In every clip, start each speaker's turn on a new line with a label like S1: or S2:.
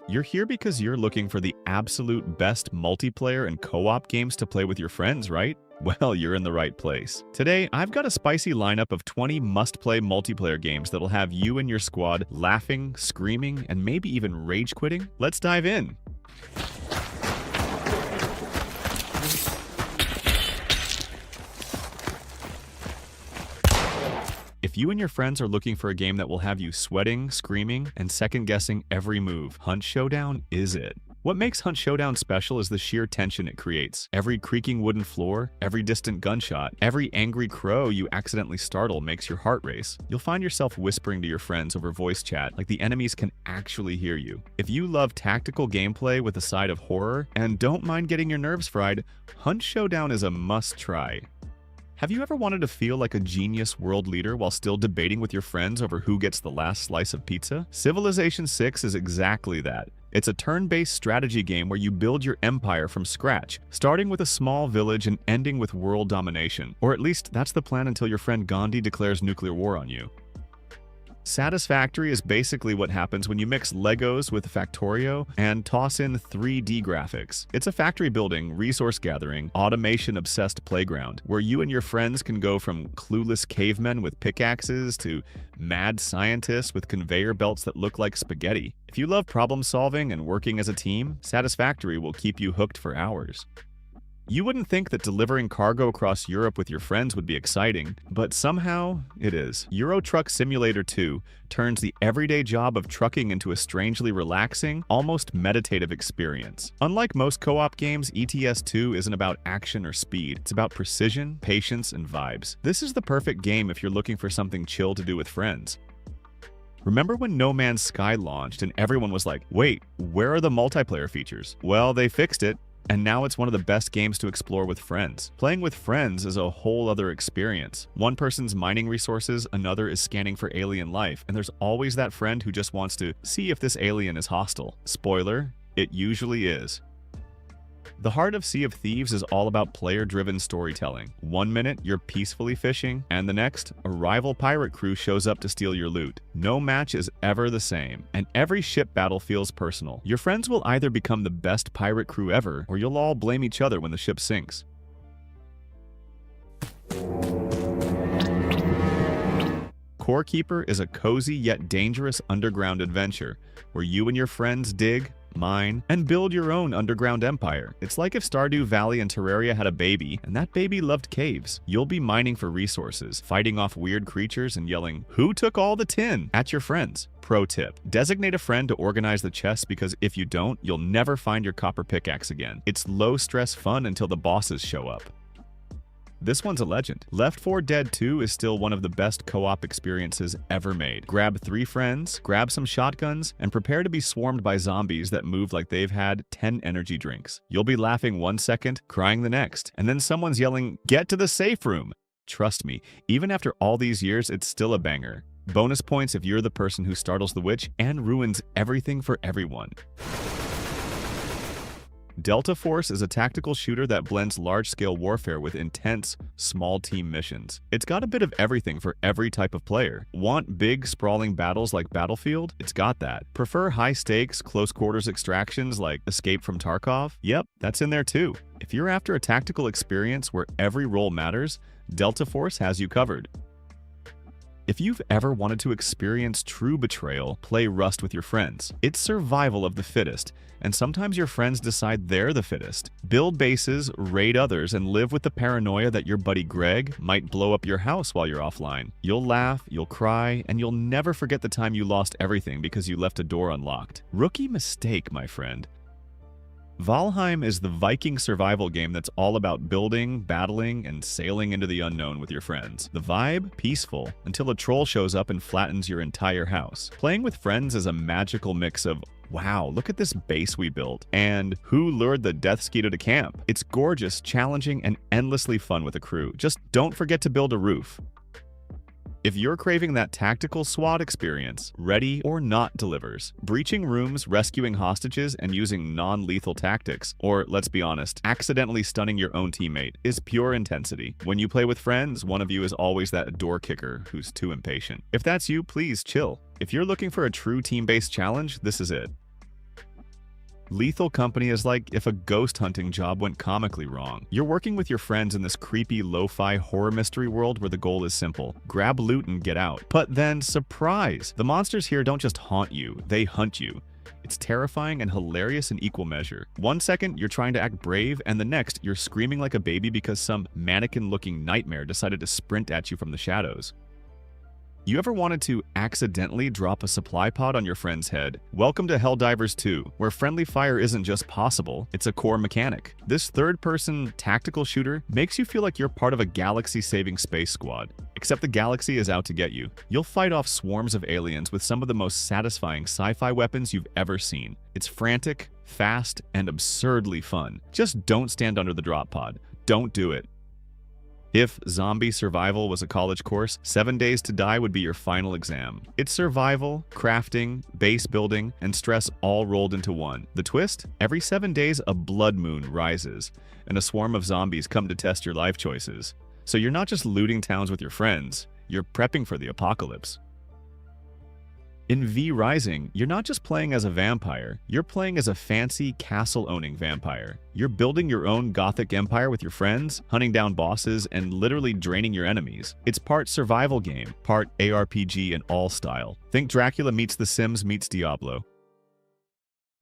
S1: You're here because you're looking for the absolute best multiplayer and co-op games to play with your friends, right? Well, you're in the right place. Today, I've got a spicy lineup of 20 must-play multiplayer games that'll have you and your squad laughing, screaming, and maybe even rage quitting. Let's dive in. If you and your friends are looking for a game that will have you sweating, screaming, and second-guessing every move, Hunt Showdown is it. What makes Hunt Showdown special is the sheer tension it creates. Every creaking wooden floor, every distant gunshot, every angry crow you accidentally startle makes your heart race. You'll find yourself whispering to your friends over voice chat like the enemies can actually hear you. If you love tactical gameplay with a side of horror and don't mind getting your nerves fried, Hunt Showdown is a must-try. Have you ever wanted to feel like a genius world leader while still debating with your friends over who gets the last slice of pizza? Civilization VI is exactly that. It's a turn-based strategy game where you build your empire from scratch, starting with a small village and ending with world domination. Or at least that's the plan until your friend Gandhi declares nuclear war on you. Satisfactory is basically what happens when you mix Legos with Factorio and toss in 3D graphics. It's a factory-building, resource-gathering, automation-obsessed playground where you and your friends can go from clueless cavemen with pickaxes to mad scientists with conveyor belts that look like spaghetti. If you love problem-solving and working as a team, Satisfactory will keep you hooked for hours. You wouldn't think that delivering cargo across Europe with your friends would be exciting, but somehow it is. Euro Truck Simulator 2 turns the everyday job of trucking into a strangely relaxing, almost meditative experience. Unlike most co-op games, ETS2 isn't about action or speed. It's about precision, patience, and vibes. This is the perfect game if you're looking for something chill to do with friends. Remember when No Man's Sky launched and everyone was like, wait, where are the multiplayer features? Well, they fixed it. And now it's one of the best games to explore with friends. Playing with friends is a whole other experience. One person's mining resources, another is scanning for alien life, and there's always that friend who just wants to see if this alien is hostile. Spoiler, it usually is. The heart of Sea of Thieves is all about player-driven storytelling. One minute, you're peacefully fishing, and the next, a rival pirate crew shows up to steal your loot. No match is ever the same, and every ship battle feels personal. Your friends will either become the best pirate crew ever, or you'll all blame each other when the ship sinks. Core Keeper is a cozy yet dangerous underground adventure, where you and your friends dig, mine, and build your own underground empire. It's like if Stardew Valley and Terraria had a baby, and that baby loved caves. You'll be mining for resources, fighting off weird creatures, and yelling, "Who took all the tin?" at your friends. Pro tip: designate a friend to organize the chests because if you don't, you'll never find your copper pickaxe again. It's low-stress fun until the bosses show up. This one's a legend. Left 4 Dead 2 is still one of the best co-op experiences ever made. Grab 3 friends, grab some shotguns, and prepare to be swarmed by zombies that move like they've had 10 energy drinks. You'll be laughing one second, crying the next, and then someone's yelling, "Get to the safe room!" Trust me, even after all these years, it's still a banger. Bonus points if you're the person who startles the witch and ruins everything for everyone. Delta Force is a tactical shooter that blends large-scale warfare with intense, small-team missions. It's got a bit of everything for every type of player. Want big, sprawling battles like Battlefield? It's got that. Prefer high-stakes, close-quarters extractions like Escape from Tarkov? Yep, that's in there too. If you're after a tactical experience where every role matters, Delta Force has you covered. If you've ever wanted to experience true betrayal, play Rust with your friends. It's survival of the fittest, and sometimes your friends decide they're the fittest. Build bases, raid others, and live with the paranoia that your buddy Greg might blow up your house while you're offline. You'll laugh, you'll cry, and you'll never forget the time you lost everything because you left a door unlocked. Rookie mistake, my friend. Valheim is the Viking survival game that's all about building, battling, and sailing into the unknown with your friends. The vibe? Peaceful, until a troll shows up and flattens your entire house. Playing with friends is a magical mix of, "Wow, look at this base we built," and "Who lured the death skeeter to camp?" It's gorgeous, challenging, and endlessly fun with a crew. Just don't forget to build a roof. If you're craving that tactical SWAT experience, Ready or Not delivers. Breaching rooms, rescuing hostages, and using non-lethal tactics, or let's be honest, accidentally stunning your own teammate, is pure intensity. When you play with friends, one of you is always that door kicker who's too impatient. If that's you, please chill. If you're looking for a true team-based challenge, this is it. Lethal Company is like if a ghost hunting job went comically wrong. You're working with your friends in this creepy lo-fi horror mystery world where the goal is simple: grab loot and get out. But then, surprise! The monsters here don't just haunt you, they hunt you. It's terrifying and hilarious in equal measure. One second, you're trying to act brave, and the next, you're screaming like a baby because some mannequin-looking nightmare decided to sprint at you from the shadows. You ever wanted to accidentally drop a supply pod on your friend's head? Welcome to Helldivers 2, where friendly fire isn't just possible, it's a core mechanic. This third-person tactical shooter makes you feel like you're part of a galaxy-saving space squad. Except the galaxy is out to get you. You'll fight off swarms of aliens with some of the most satisfying sci-fi weapons you've ever seen. It's frantic, fast, and absurdly fun. Just don't stand under the drop pod. Don't do it. If zombie survival was a college course, 7 Days to Die would be your final exam. It's survival, crafting, base building, and stress all rolled into one. The twist? Every 7 days, a blood moon rises, and a swarm of zombies come to test your life choices. So you're not just looting towns with your friends, you're prepping for the apocalypse. In V Rising, you're not just playing as a vampire, you're playing as a fancy, castle-owning vampire. You're building your own gothic empire with your friends, hunting down bosses, and literally draining your enemies. It's part survival game, part ARPG and all style. Think Dracula meets The Sims meets Diablo.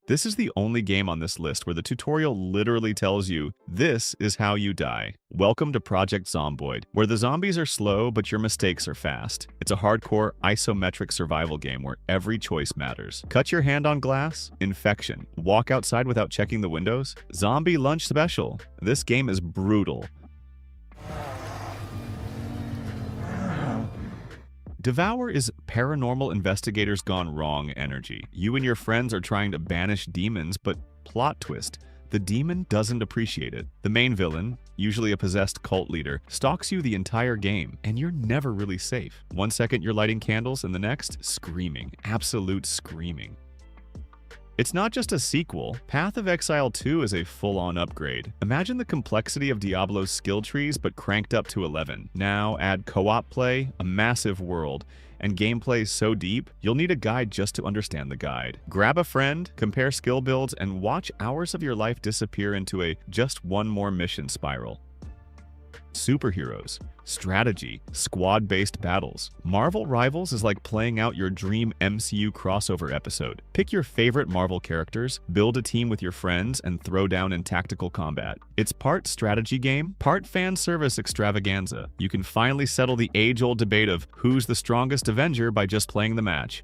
S1: This is the only game on this list where the tutorial literally tells you, this is how you die. Welcome to Project Zomboid, where the zombies are slow but your mistakes are fast. It's a hardcore, isometric survival game where every choice matters. Cut your hand on glass? Infection. Walk outside without checking the windows? Zombie lunch special. This game is brutal. Devour is paranormal investigators gone wrong energy. You and your friends are trying to banish demons, but plot twist, the demon doesn't appreciate it. The main villain, usually a possessed cult leader, stalks you the entire game, and you're never really safe. One second you're lighting candles, and the next, screaming. Absolute screaming. It's not just a sequel. Path of Exile 2 is a full-on upgrade. Imagine the complexity of Diablo's skill trees, but cranked up to 11. Now add co-op play, a massive world, and gameplay so deep, you'll need a guide just to understand the guide. Grab a friend, compare skill builds, and watch hours of your life disappear into a just one more mission spiral. Superheroes, strategy, squad-based battles. Marvel Rivals is like playing out your dream MCU crossover episode. Pick your favorite Marvel characters, build a team with your friends, and throw down in tactical combat. It's part strategy game, part fan service extravaganza. You can finally settle the age-old debate of who's the strongest Avenger by just playing the match.